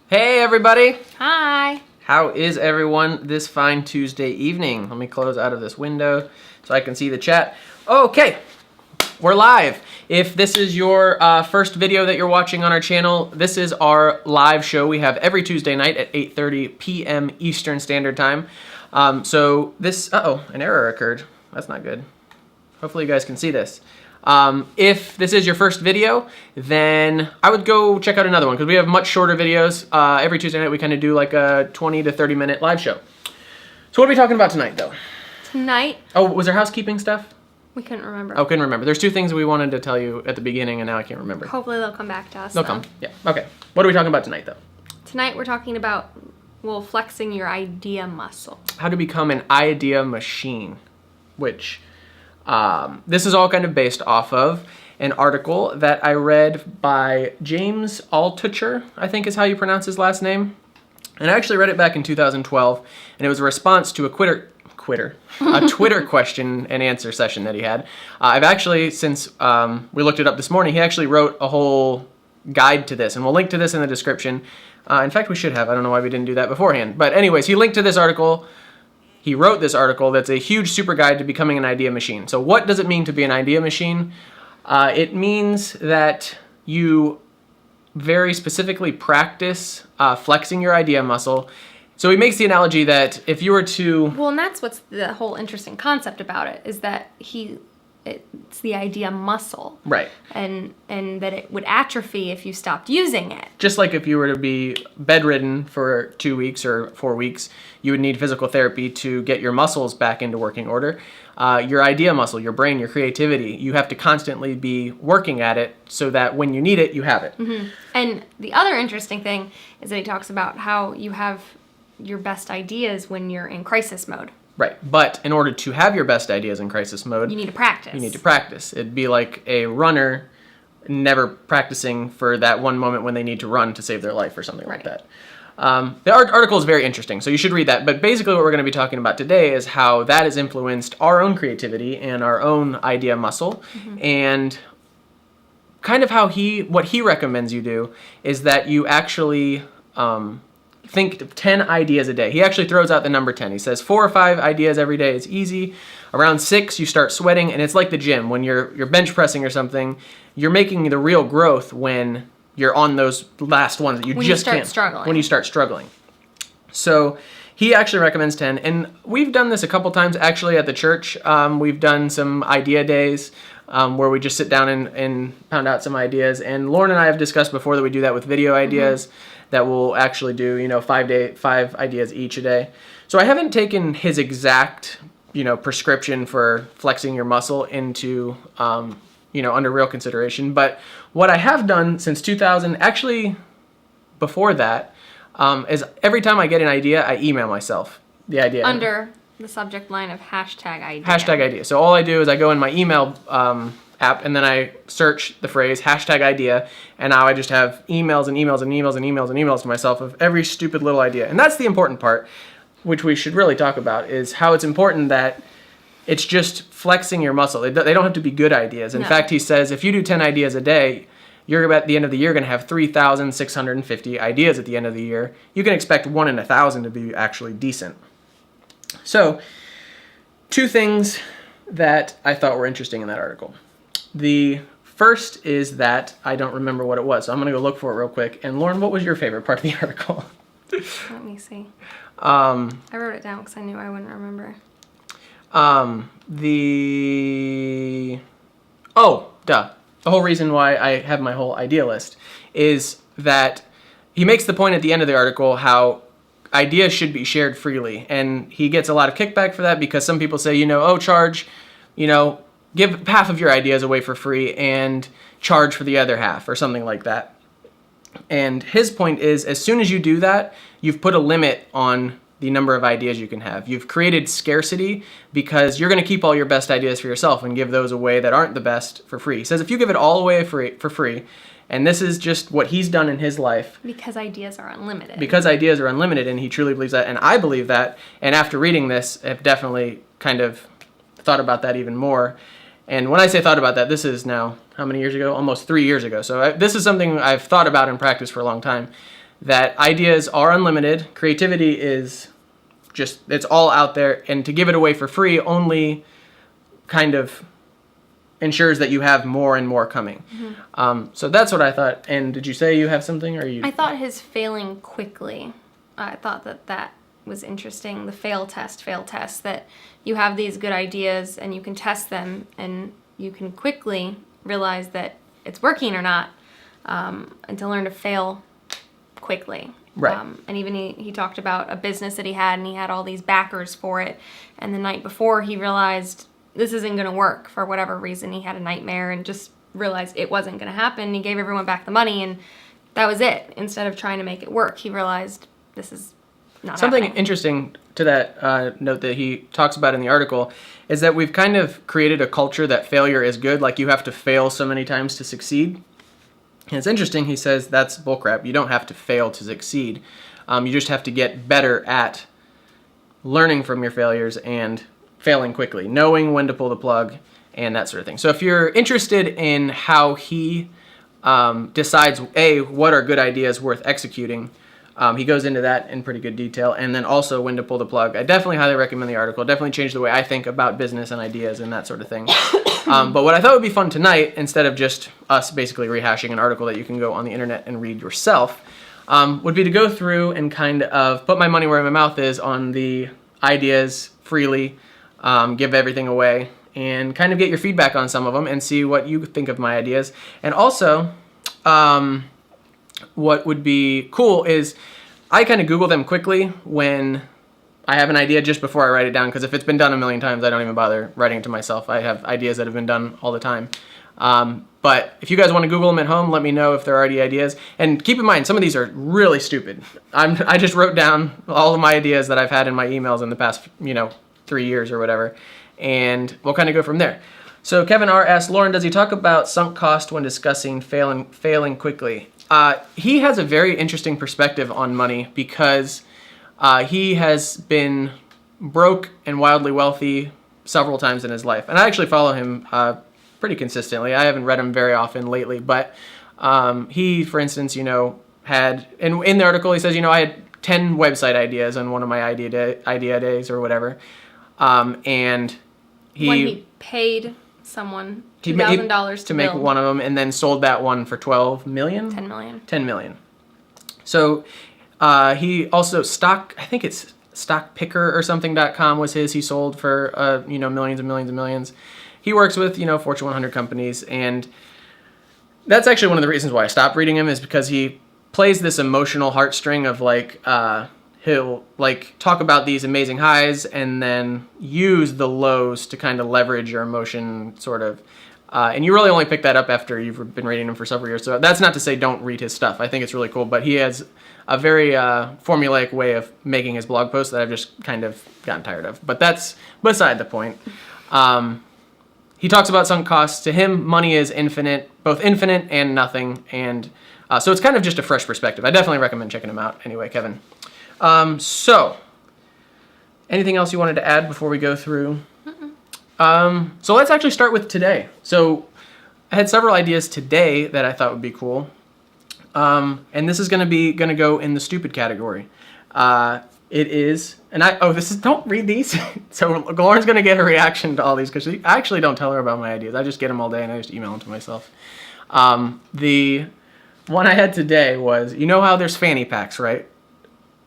Hey everybody! Hi! How is everyone this fine Tuesday evening? Let me close out of this window so I can see the chat. Okay, we're live. If this is your first video that you're watching on our channel, this is our live show we have every Tuesday night at 8:30 p.m. Eastern Standard Time. So this, an error occurred. That's not good. Hopefully you guys can see this. If this is your first video, then I would go check out another one because we have much shorter videos. Every Tuesday night we kind of do like a 20 to 30 minute live show. So what are we talking about tonight though? Tonight? Oh, was there housekeeping stuff? We couldn't remember. Oh, couldn't remember. There's two things we wanted to tell you at the beginning and now I can't remember. Hopefully they'll come back to us. They'll come, yeah. Okay. What are we talking about tonight though? Tonight we're talking about, well, flexing your idea muscle. How to become an idea machine, which this is all kind of based off of an article that I read by James Altucher, I think is how you pronounce his last name. And I actually read it back in 2012, and it was a response to a Twitter question and answer session that he had. I've actually, since we looked it up this morning, he actually wrote a whole guide to this, and we'll link to this in the description. In fact, we should have. I don't know why we didn't do that beforehand. But anyways, he linked to this article. He wrote this article that's a huge super guide to becoming an idea machine. So what does it mean to be an idea machine? It means that you very specifically practice flexing your idea muscle. So he makes the analogy that if you were to... Well, and that's what's the whole interesting concept about it, is that it's the idea muscle. Right. And that it would atrophy if you stopped using it. Just like if you were to be bedridden for 2 weeks or 4 weeks, you would need physical therapy to get your muscles back into working order. Your idea muscle, your brain, your creativity, you have to constantly be working at it so that when you need it, you have it. Mm-hmm. And the other interesting thing is that he talks about how you have your best ideas when you're in crisis mode. Right, but in order to have your best ideas in crisis mode... You need to practice. You need to practice. It'd be like a runner never practicing for that one moment when they need to run to save their life or something like that. The article is very interesting, so you should read that. But basically what we're going to be talking about today is how that has influenced our own creativity and our own idea muscle. Mm-hmm. And kind of how what he recommends you do is that you actually... think of 10 ideas a day. He actually throws out the number 10. He says 4 or 5 ideas every day is easy. Around 6, you start sweating, and it's like the gym. When you're bench pressing or something, you're making the real growth when you're on those last ones that you just can't. When you start struggling. So he actually recommends 10, and we've done this a couple times actually at the church. We've done some idea days where we just sit down and pound out some ideas, and Lauren and I have discussed before that we do that with video ideas. Mm-hmm. That we'll actually do, 5 ideas each a day. So I haven't taken his exact, prescription for flexing your muscle into, under real consideration. But what I have done since 2000, actually before that, is every time I get an idea, I email myself the idea. Under the subject line of #idea. #idea. So all I do is I go in my email app, and then I search the phrase #idea, and now I just have emails and emails and emails and emails and emails to myself of every stupid little idea. And that's the important part, which we should really talk about, is how it's important that it's just flexing your muscle. They don't have to be good ideas. In fact, he says if you do 10 ideas a day, you're at the end of the year going to have 3,650 ideas at the end of the year. You can expect 1 in 1,000 to be actually decent. So, 2 things that I thought were interesting in that article. The first is that I don't remember what it was, so I'm going to go look for it real quick. And Lauren, what was your favorite part of the article? Let me see. I wrote it down because I knew I wouldn't remember. The whole reason why I have my whole idea list is that he makes the point at the end of the article how ideas should be shared freely. And he gets a lot of kickback for that because some people say, charge, give half of your ideas away for free and charge for the other half or something like that. And his point is, as soon as you do that, you've put a limit on the number of ideas you can have. You've created scarcity because you're going to keep all your best ideas for yourself and give those away that aren't the best for free. He says if you give it all away for free, and this is just what he's done in his life. Because ideas are unlimited. Because ideas are unlimited, and he truly believes that, and I believe that. And after reading this, I've definitely kind of thought about that even more. And when I say thought about that, this is now, how many years ago? Almost 3 years ago. So this is something I've thought about and practiced for a long time, that ideas are unlimited. Creativity is just, it's all out there. And to give it away for free only kind of ensures that you have more and more coming. So that's what I thought. And did you say you have something, or you? I thought his failing quickly. I thought that was interesting. The fail test, that you have these good ideas and you can test them and you can quickly realize that it's working or not, and to learn to fail quickly. Right. And even he talked about a business that he had, and he had all these backers for it. And the night before, he realized this isn't going to work for whatever reason. He had a nightmare and just realized it wasn't going to happen. He gave everyone back the money, and that was it. Instead of trying to make it work, he realized this is not Something happening. interesting to that note that he talks about in the article is that we've kind of created a culture that failure is good. Like, you have to fail so many times to succeed. And it's interesting, he says that's bullcrap. You don't have to fail to succeed. You just have to get better at learning from your failures and failing quickly, knowing when to pull the plug and that sort of thing. So if you're interested in how he decides, what are good ideas worth executing, he goes into that in pretty good detail, and then also when to pull the plug. I definitely highly recommend the article. It definitely changed the way I think about business and ideas and that sort of thing. But what I thought would be fun tonight, instead of just us basically rehashing an article that you can go on the internet and read yourself, would be to go through and kind of put my money where my mouth is on the ideas freely, give everything away, and kind of get your feedback on some of them and see what you think of my ideas. And also, what would be cool is I kind of Google them quickly when I have an idea just before I write it down, because if it's been done a million times, I don't even bother writing it to myself. I have ideas that have been done all the time. But if you guys want to Google them at home, let me know if there are already ideas. And keep in mind, some of these are really stupid. I just wrote down all of my ideas that I've had in my emails in the past, 3 years or whatever, and we'll kind of go from there. So Kevin R. asked, Lauren, does he talk about sunk cost when discussing failing quickly? He has a very interesting perspective on money because he has been broke and wildly wealthy several times in his life. And I actually follow him pretty consistently. I haven't read him very often lately, but he, for instance, had, in the article, he says, I had 10 website ideas on one of my idea days or whatever. And When he paid someone $2,000 to make one of them, and then sold that one for $12 million? $10 million. $10 million. So he also I think it's stockpicker or something.com was his. He sold for millions and millions and millions. He works with Fortune 100 companies, and that's actually one of the reasons why I stopped reading him, is because he plays this emotional heartstring of he'll talk about these amazing highs and then use the lows to kind of leverage your emotion, sort of. And you really only pick that up after you've been reading him for several years. So that's not to say don't read his stuff. I think it's really cool, but he has a very formulaic way of making his blog posts that I've just kind of gotten tired of. But that's beside the point. He talks about sunk costs. To him, money is infinite, both infinite and nothing. And so it's kind of just a fresh perspective. I definitely recommend checking him out. Anyway, Kevin. So anything else you wanted to add before we go through? So let's actually start with today. So I had several ideas today that I thought would be cool. And this is going to go in the stupid category. It is, don't read these. So Lauren's going to get a reaction to all these, because I actually don't tell her about my ideas. I just get them all day and I just email them to myself. The one I had today was, how there's fanny packs, right?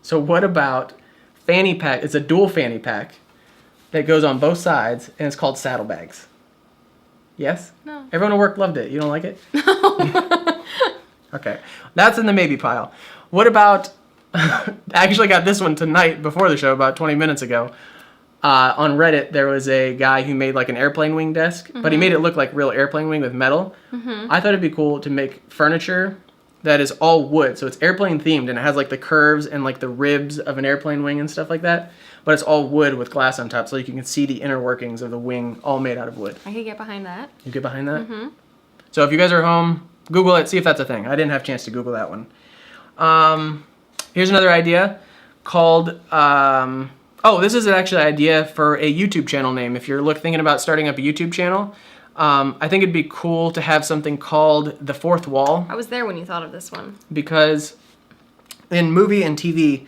So what about fanny pack? It's a dual fanny pack that goes on both sides, and it's called saddlebags. Yes? No. Everyone at work loved it. You don't like it? No. Okay. That's in the maybe pile. What about, I actually got this one tonight before the show, about 20 minutes ago. On Reddit, there was a guy who made an airplane wing desk, but he made it look like real airplane wing with metal. I thought it'd be cool to make furniture that is all wood, so it's airplane themed, and it has the curves and the ribs of an airplane wing and stuff like that, but it's all wood with glass on top, so you can see the inner workings of the wing, all made out of wood. I could get behind that. You get behind that? Mm-hmm. So if you guys are home, Google it, see if that's a thing. I didn't have a chance to Google that one. Here's another idea called, this is actually an idea for a YouTube channel name. If you're thinking about starting up a YouTube channel, I think it'd be cool to have something called the fourth wall, I was there when you thought of this one. because in movie and TV,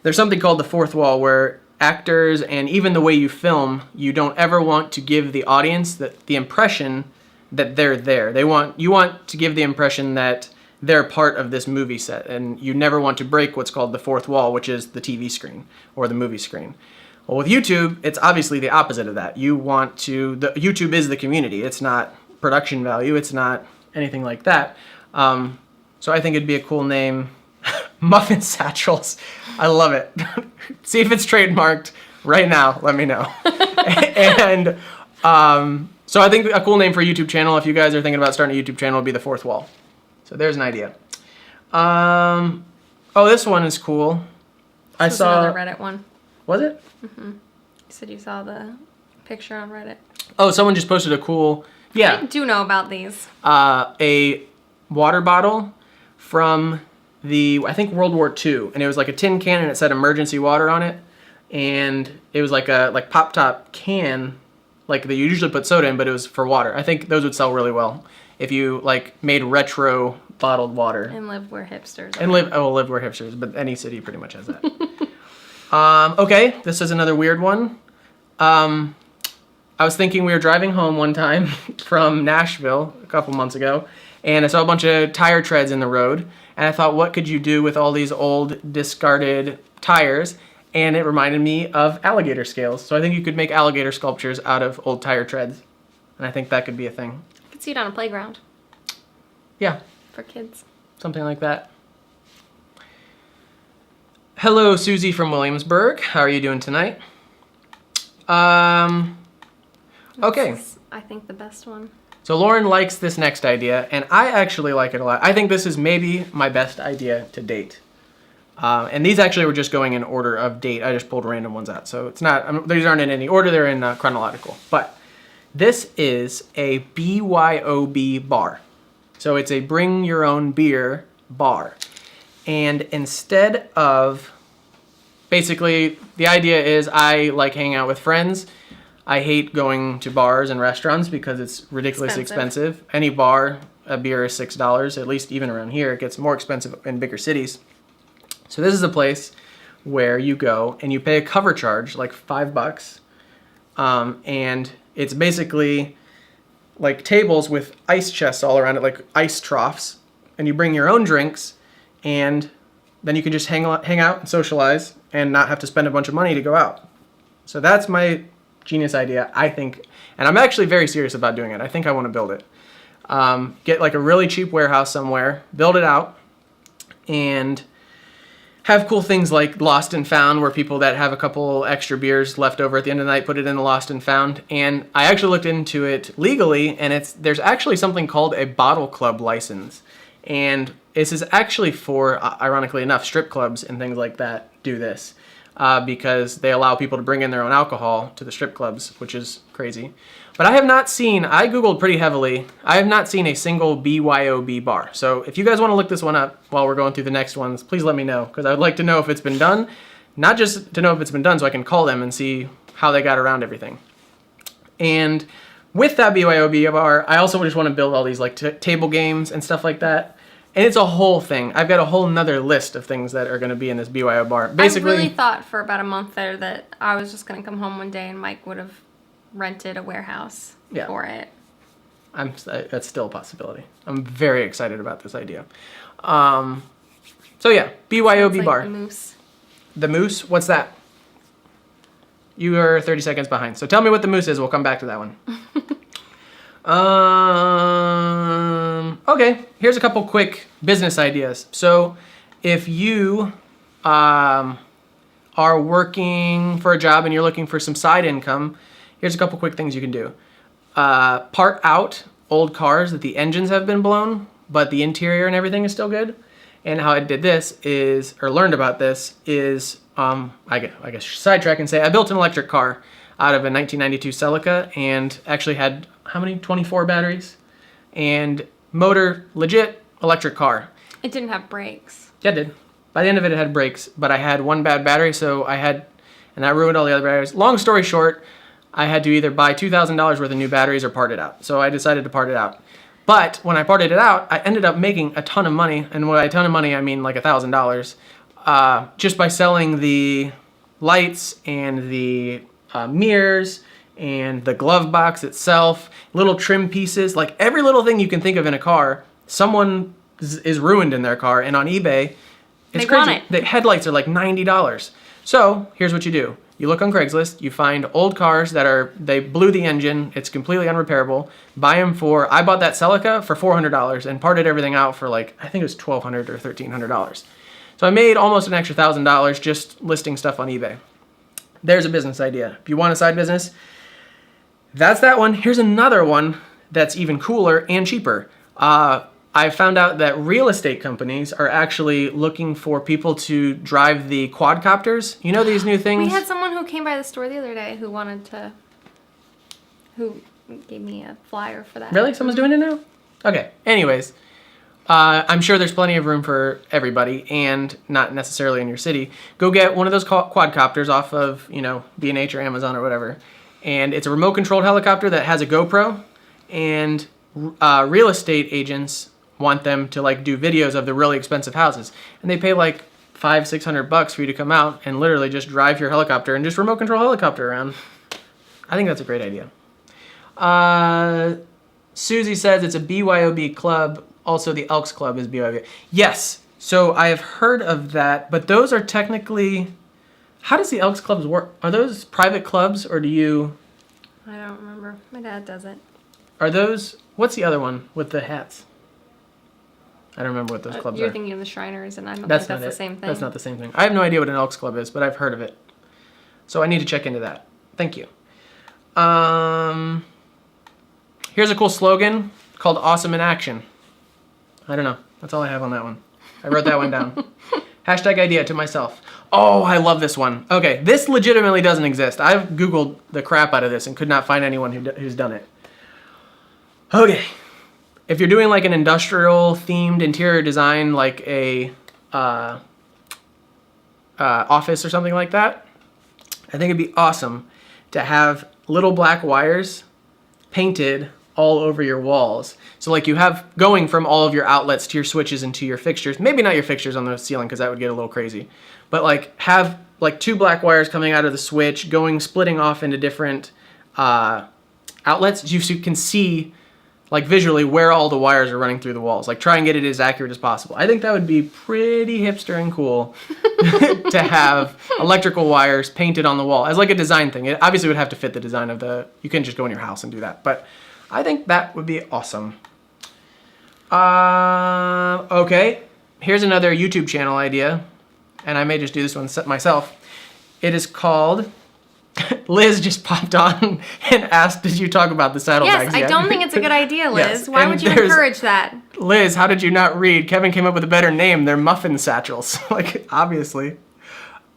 there's something called the fourth wall where actors and even the way you film, you don't ever want to give the audience the impression that they're there. You want to give the impression that they're part of this movie set, and you never want to break what's called the fourth wall, which is the TV screen or the movie screen. Well, with YouTube, it's obviously the opposite of that. YouTube is the community. It's not production value. It's not anything like that. So I think it'd be a cool name. Muffin Satchels. I love it. See if it's trademarked right now. Let me know. And so I think a cool name for a YouTube channel, if you guys are thinking about starting a YouTube channel, would be the fourth wall. So there's an idea. This one is cool. I This was saw. another Reddit one. Was it? You said you saw the picture on Reddit. Oh, someone just posted a cool. Yeah. I do know about these. A water bottle from I think World War II, and it was like a tin can and it said emergency water on it, and it was like a pop top can, like that you usually put soda in, but it was for water. I think those would sell really well if you like made retro bottled water. And live where hipsters are. And live where hipsters, but any city pretty much has that. Okay, this is another weird one. I was thinking we were driving home one time from Nashville a couple months ago, and I saw a bunch of tire treads in the road, and I thought, what could you do with all these old discarded tires? And it reminded me of alligator scales. So I think you could make alligator sculptures out of old tire treads, and I think that could be a thing. You could see it on a playground Yeah, for kids. something like that. Hello, Susie from Williamsburg. How are you doing tonight? Okay. This is, I think, the best one. So Lauren likes this next idea, and I actually like it a lot. I think this is maybe my best idea to date. And these actually were just going in order of date. I just pulled random ones out. So it's not, these aren't in any order, they're in chronological. But this is a BYOB bar. So it's a bring your own beer bar. And instead of, basically, the idea is I like hanging out with friends. I hate going to bars and restaurants because it's ridiculously expensive. Any bar, a beer is $6, at least even around here. It gets more expensive in bigger cities. So this is a place where you go and you pay a cover charge, like $5. And it's basically like tables with ice chests all around it, like ice troughs. And you bring your own drinks, and then you can just hang out and socialize and not have to spend a bunch of money to go out. So that's my genius idea, I think. And I'm actually very serious about doing it. I think I want to build it. Get like a really cheap warehouse somewhere, build it out, and have cool things like Lost and Found, where people that have a couple extra beers left over at the end of the night put it in the Lost and Found. And I actually looked into it legally, and there's actually something called a bottle club license. And this is actually for, ironically enough, strip clubs and things like that do this. Because they allow people to bring in their own alcohol to the strip clubs, which is crazy. But I Googled pretty heavily, I have not seen a single BYOB bar. So if you guys want to look this one up while we're going through the next ones, please let me know, because I would like to know if it's been done. Not just to know if it's been done so I can call them and see how they got around everything. And with that BYOB bar, I also just want to build all these like table games and stuff like that. And it's a whole thing. I've got a whole nother list of things that are going to be in this BYO bar. Basically, I really thought for about a month there that I was just going to come home one day and Mike would have rented a warehouse for it. That's still a possibility. I'm very excited about this idea. So yeah, BYOB Like bar. the moose. The moose? What's that? You are 30 seconds behind. So tell me what the moose is. We'll come back to that one. Okay, here's a couple quick business ideas. So if you are working for a job and you're looking for some side income, here's a couple quick things you can do. Part out old cars that the engines have been blown, but the interior and everything is still good. And how I did this is, or learned about this is, I guess sidetrack and say I built an electric car out of a 1992 Celica and actually had, how many? 24 batteries and motor, legit electric car. It didn't have brakes. Yeah, it did. By the end of it, it had brakes, but I had one bad battery, and that ruined all the other batteries. Long story short, I had to either buy $2,000 worth of new batteries or part it out. So I decided to part it out. But when I parted it out, I ended up making a ton of money. And by a ton of money, I mean like $1,000, just by selling the lights and the mirrors and the glove box itself, little trim pieces, like every little thing you can think of in a car, someone is ruined in their car. And on eBay, it's They crazy. want it. The headlights are like $90. So here's what you do. You look on Craigslist, you find old cars they blew the engine, it's completely unrepairable, buy them I bought that Celica for $400 and parted everything out for like, I think it was $1,200 or $1,300. So I made almost an extra $1,000 just listing stuff on eBay. There's a business idea. If you want a side business, that's that one. Here's another one that's even cooler and cheaper. I found out that real estate companies are actually looking for people to drive the quadcopters. You know these new things? We had someone who came by the store the other day who gave me a flyer for that. Really? Someone's doing it now? Okay. Anyways, I'm sure there's plenty of room for everybody and not necessarily in your city. Go get one of those quadcopters off of, B&H or Amazon or whatever. And it's a remote controlled helicopter that has a GoPro, and real estate agents want them to like do videos of the really expensive houses, and they pay like $500-600 for you to come out and literally just drive your helicopter and just remote control helicopter around. I think that's a great idea. Susie says it's a BYOB club. Also, the Elks Club is BYOB. Yes, so I have heard of that, but those are technically. How does the Elks Clubs work? Are those private clubs, or do you? I don't remember. My dad does it. Are those? What's the other one with the hats? I don't remember what those clubs You're are. thinking of the Shriners, and I don't That's think that's not the it. same thing. That's not the same thing. I have no idea what an Elks Club is, but I've heard of it. So I need to check into that. Thank you. Here's a cool slogan called Awesome in Action. I don't know. That's all I have on that one. I wrote that one down. Hashtag idea to myself. Oh, I love this one. Okay, this legitimately doesn't exist. I've Googled the crap out of this and could not find anyone who's done it. Okay. If you're doing like an industrial themed interior design, like a office or something like that, I think it'd be awesome to have little black wires painted all over your walls. So like you have going from all of your outlets to your switches and to your fixtures. Maybe not your fixtures on the ceiling because that would get a little crazy. But like have like two black wires coming out of the switch, splitting off into different outlets. So you can see like visually where all the wires are running through the walls. Like try and get it as accurate as possible. I think that would be pretty hipster and cool to have electrical wires painted on the wall as like a design thing. It obviously would have to fit the design of you couldn't just go in your house and do that. But I think that would be awesome. Okay, here's another YouTube channel idea. And I may just do this one myself. It is called... Liz just popped on and asked, did you talk about the saddlebags yet? I don't think it's a good idea, Liz. Yes, Why and would you encourage that? Liz, how did you not read? Kevin came up with a better name. They're muffin satchels. Like, obviously.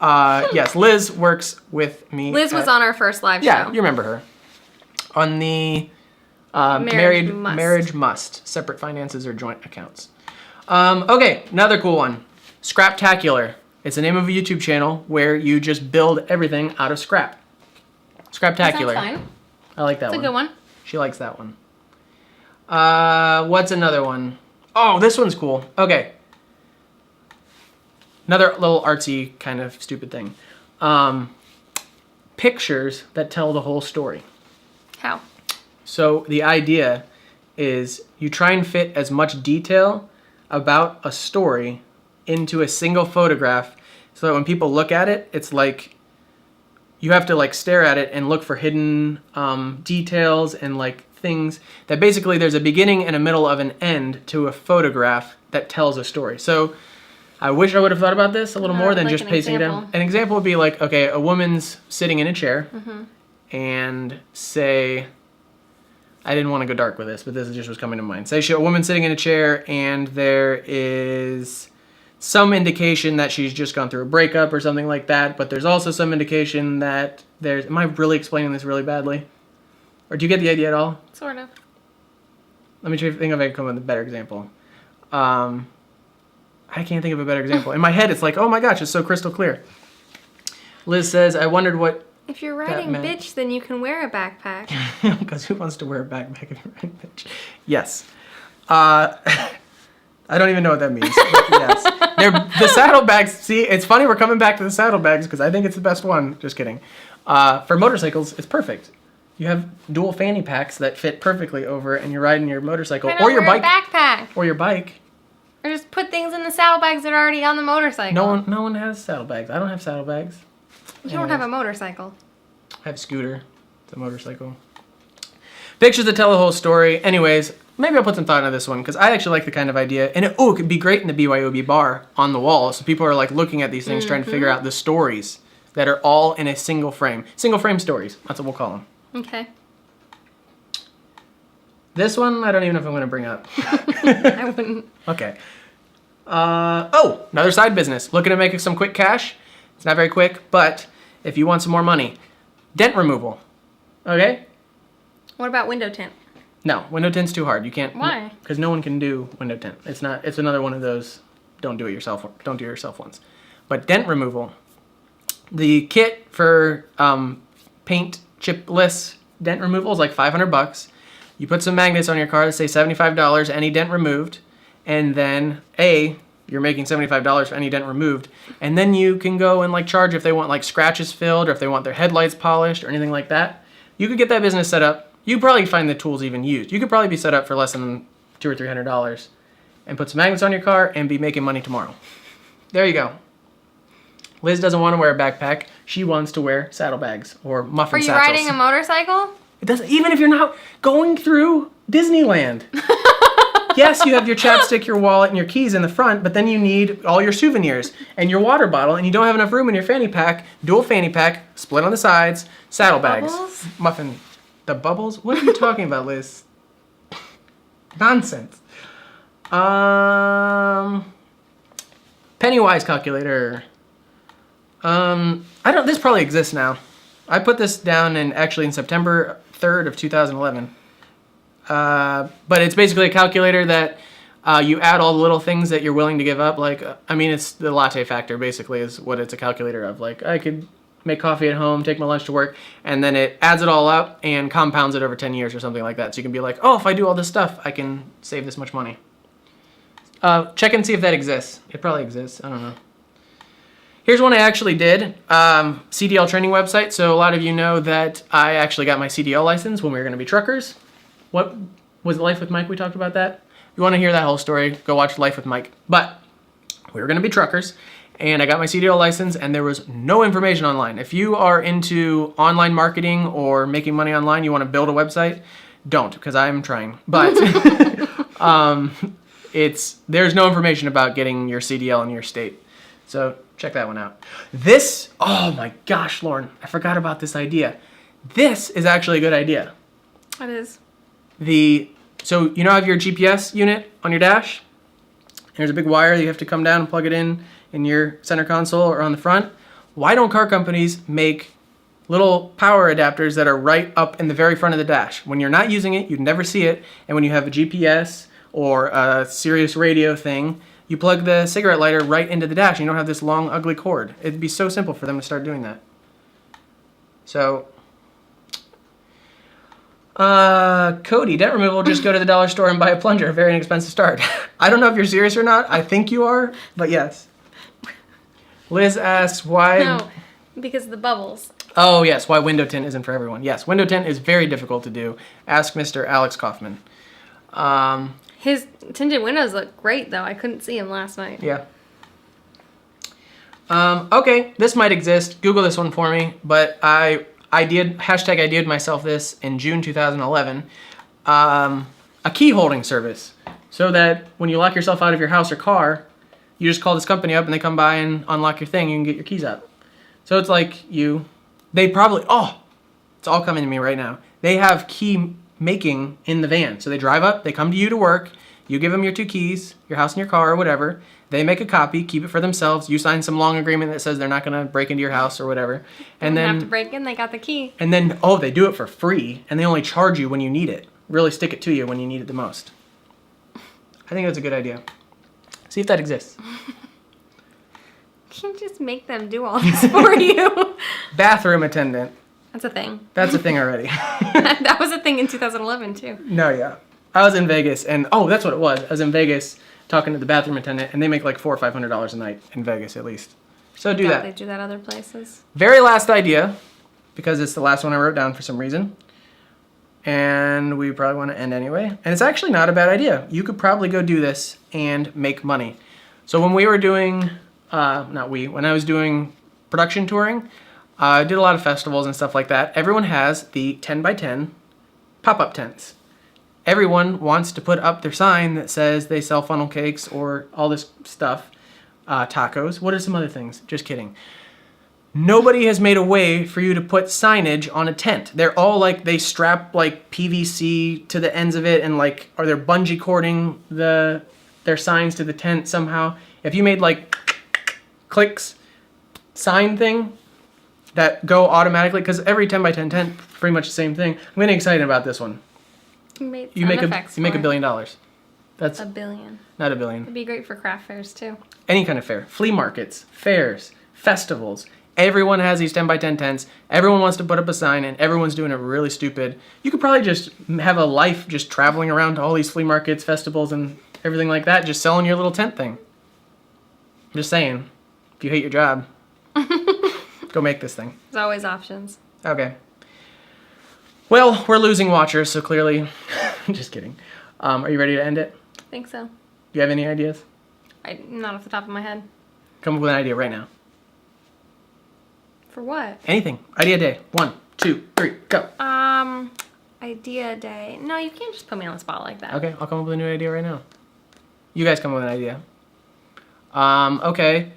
Yes, Liz works with me. Liz was on our first live show. Yeah, you remember her. On the Marriage Must. Separate finances or joint accounts. Okay, another cool one. Scraptacular. It's the name of a YouTube channel where you just build everything out of scrap. Scraptacular. That's fine. I like that one. That's a good one. She likes that one. What's another one? Oh, this one's cool. Okay. Another little artsy kind of stupid thing. Pictures that tell the whole story. How? So the idea is you try and fit as much detail about a story into a single photograph so that when people look at it, it's like you have to like stare at it and look for hidden details and like things that basically there's a beginning and a middle of an end to a photograph that tells a story. So I wish I would have thought about this a little more than like just an pacing it down. example. An example would be like, okay, a woman's sitting in a chair and say, I didn't want to go dark with this, but this just was coming to mind. Say a woman's sitting in a chair and there is some indication that she's just gone through a breakup or something like that, but there's also some indication that am I really explaining this really badly? Or do you get the idea at all? Sort of. Let me try to think if I can come up with a better example. I can't think of a better example. In my head, it's like, oh my gosh, it's so crystal clear. Liz says, I wondered what If you're riding meant- bitch, then you can wear a backpack. Because who wants to wear a backpack if you're riding bitch? Yes. I don't even know what that means. But yes. The saddlebags, see, it's funny we're coming back to the saddlebags because I think it's the best one. Just kidding. For motorcycles, it's perfect. You have dual fanny packs that fit perfectly over, and you're riding your motorcycle Why or not your wear bike. a backpack? Or your bike. Or just put things in the saddlebags that are already on the motorcycle. No one has saddlebags. I don't have saddlebags. You don't have a motorcycle. I have a scooter. It's a motorcycle. Pictures that tell the whole story. Anyways, maybe I'll put some thought into this one because I actually like the kind of idea. And it could be great in the BYOB bar on the wall. So people are like looking at these things, trying to figure out the stories that are all in a single frame. Single frame stories. That's what we'll call them. Okay. This one, I don't even know if I'm going to bring up. I wouldn't. Okay. Another side business. Looking to make some quick cash. It's not very quick, but if you want some more money, dent removal. Okay? What about window tint? No, window tint's too hard. You can't. Why? Because no one can do window tint. It's not. It's another one of those. Don't do it yourself. Don't do it yourself ones. But dent removal. The kit for paint chipless dent removal is like $500. You put some magnets on your car that say $75, any dent removed, and then you're making $75 for any dent removed, and then you can go and like charge if they want like scratches filled or if they want their headlights polished or anything like that. You could get that business set up. You probably find the tools even used. You could probably be set up for less than $200 or $300 and put some magnets on your car and be making money tomorrow. There you go. Liz doesn't want to wear a backpack. She wants to wear saddlebags or muffin Are you satchels. riding a motorcycle? It doesn't, even if you're not going through Disneyland. Yes, you have your chapstick, your wallet, and your keys in the front, but then you need all your souvenirs and your water bottle, and you don't have enough room in your fanny pack. Dual fanny pack, split on the sides, saddlebags. Bubbles? Muffin. The bubbles? What are you talking about, Liz? Nonsense. Pennywise calculator. This probably exists now. I put this down in September 3rd of 2011. But it's basically a calculator that you add all the little things that you're willing to give up. Like, it's the latte factor basically is what it's a calculator of. Like, I could make coffee at home, take my lunch to work, and then it adds it all up and compounds it over 10 years or something like that. So you can be like, oh, if I do all this stuff, I can save this much money. Check and see if that exists. It probably exists. I don't know. Here's one I actually did. CDL training website. So a lot of you know that I actually got my CDL license when we were going to be truckers. What was Life with Mike? We talked about that. If you want to hear that whole story, go watch Life with Mike. But we were going to be truckers, and I got my CDL license, and there was no information online. If you are into online marketing or making money online, you want to build a website, don't, because I'm trying. But there's no information about getting your CDL in your state. So check that one out. Oh my gosh, Lauren, I forgot about this idea. This is actually a good idea. What is? So you know how you have your GPS unit on your dash? There's a big wire that you have to come down and plug it in your center console or on the front. Why don't car companies make little power adapters that are right up in the very front of the dash? When you're not using it, you'd never see it. And when you have a GPS or a Sirius radio thing, you plug the cigarette lighter right into the dash and you don't have this long, ugly cord. It'd be so simple for them to start doing that. So, Cody, dent removal, just go to the dollar store and buy a plunger. Very inexpensive start. I don't know if you're serious or not. I think you are, but yes. Liz asks why... No, because of the bubbles. Oh, yes, why window tint isn't for everyone. Yes, window tint is very difficult to do. Ask Mr. Alex Kaufman. His tinted windows look great, though. I couldn't see him last night. Yeah. Okay, this might exist. Google this one for me, but I idea'd myself this in June 2011. A key holding service, so that when you lock yourself out of your house or car, you just call this company up and they come by and unlock your thing. You can get your keys out. So it's like it's all coming to me right now. They have key making in the van. So they drive up, they come to you to work, you give them your 2 keys, your house and your car or whatever. They make a copy, keep it for themselves. You sign some long agreement that says they're not going to break into your house or whatever. And Don't then have to break in, they got the key. And then they do it for free and they only charge you when you need it. Really stick it to you when you need it the most. I think that's a good idea. See if that exists. You can just make them do all this for you. Bathroom attendant. That's a thing. That's a thing already. That was a thing in 2011 too. No, yeah. I was in Vegas, and that's what it was. I was in Vegas talking to the bathroom attendant, and they make like $400 or $500 a night in Vegas at least. So do that. They do that other places. Very last idea, because it's the last one I wrote down for some reason. And we probably want to end anyway. And it's actually not a bad idea. You could probably go do this and make money. So when we were doing, when I was doing production touring, I did a lot of festivals and stuff like that. Everyone has the 10 by 10 pop-up tents. Everyone wants to put up their sign that says they sell funnel cakes or all this stuff, tacos. What are some other things? Just kidding. Nobody has made a way for you to put signage on a tent. They're all like, they strap like PVC to the ends of it and like, or they're bungee cording their signs to the tent somehow. If you made like clicks sign thing that go automatically, because every 10 by 10 tent, pretty much the same thing. I'm getting excited about this one. You make $1 billion. That's $1 billion. Not $1 billion. It'd be great for craft fairs too. Any kind of fair. Flea markets, fairs, festivals. Everyone has these 10 by 10 tents. Everyone wants to put up a sign, and everyone's doing it really stupid. You could probably just have a life just traveling around to all these flea markets, festivals, and everything like that, just selling your little tent thing. I'm just saying, if you hate your job, go make this thing. There's always options. Okay. Well, we're losing watchers, so clearly, just kidding. Are you ready to end it? I think so. Do you have any ideas? Not off the top of my head. Come up with an idea right now. For what? Anything. Idea day. 1, 2, 3, go. Idea day. No, you can't just put me on the spot like that. Okay, I'll come up with a new idea right now. You guys come up with an idea. Okay.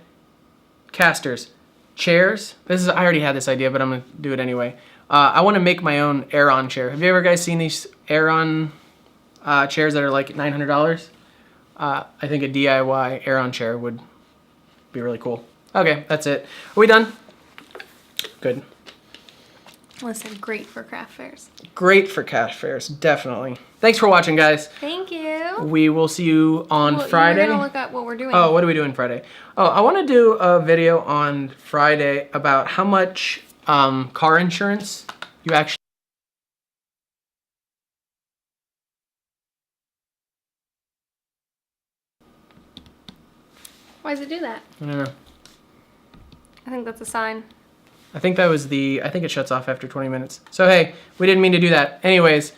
Casters. Chairs. I already had this idea, but I'm going to do it anyway. I want to make my own Aeron chair. Have you ever guys seen these Aeron chairs that are like $900? I think a DIY Aeron chair would be really cool. Okay, that's it. Are we done? Good. Listen, great for craft fairs. Great for cash fairs, definitely. Thanks for watching, guys. Thank you. We will see you on Friday. We're going to look at what we're doing. Oh, what are we doing Friday? Oh, I want to do a video on Friday about how much car insurance you actually... Why does it do that? I don't know. I think that's a sign. I think it shuts off after 20 minutes. So hey, we didn't mean to do that. Anyways,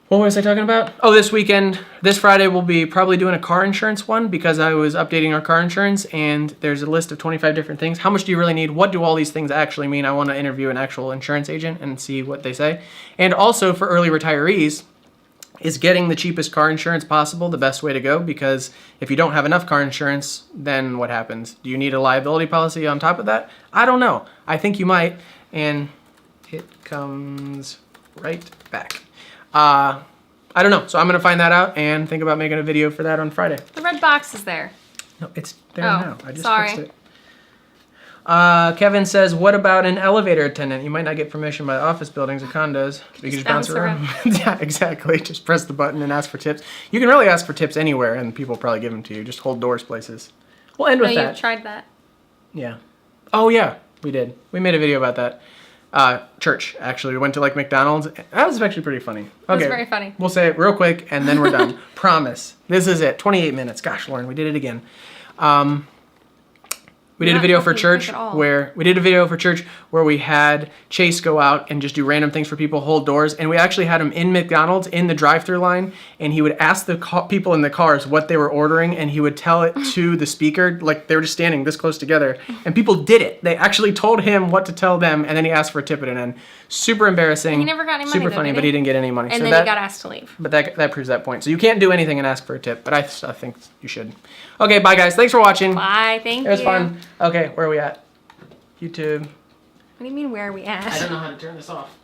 what was I talking about? Oh, this Friday we'll be probably doing a car insurance one because I was updating our car insurance and there's a list of 25 different things. How much do you really need? What do all these things actually mean? I want to interview an actual insurance agent and see what they say. And also for early retirees, is getting the cheapest car insurance possible the best way to go? Because if you don't have enough car insurance, then what happens? Do you need a liability policy on top of that? I don't know. I think you might. And it comes right back. I don't know. So I'm going to find that out and think about making a video for that on Friday. The red box is there. No, it's there now. I just sorry. fixed it. Kevin says, what about an elevator attendant? You might not get permission by office buildings or condos. You can just bounce around. Yeah, exactly. Just press the button and ask for tips. You can really ask for tips anywhere, and people probably give them to you. Just hold doors places. We'll end with that. You've tried that. Yeah. Oh, yeah, we did. We made a video about that. Church, actually. We went to, like, McDonald's. That was actually pretty funny. Okay. It was very funny. We'll say it real quick, and then we're done. Promise. This is it. 28 minutes. Gosh, Lauren, we did it again. We did a video for church where we had Chase go out and just do random things for people, hold doors, and we actually had him in McDonald's in the drive-thru line, and he would ask the people in the cars what they were ordering, and he would tell it to the speaker, like they were just standing this close together, and people did it. They actually told him what to tell them, and then he asked for a tip at an end. Super embarrassing. He never got any money. Super funny, but he didn't get any money. And then he got asked to leave. But that proves that point. So you can't do anything and ask for a tip, but I think you should. Okay, bye guys. Thanks for watching. Bye. Thank you. It was fun. Okay, where are we at? YouTube. What do you mean, where are we at? I don't know how to turn this off.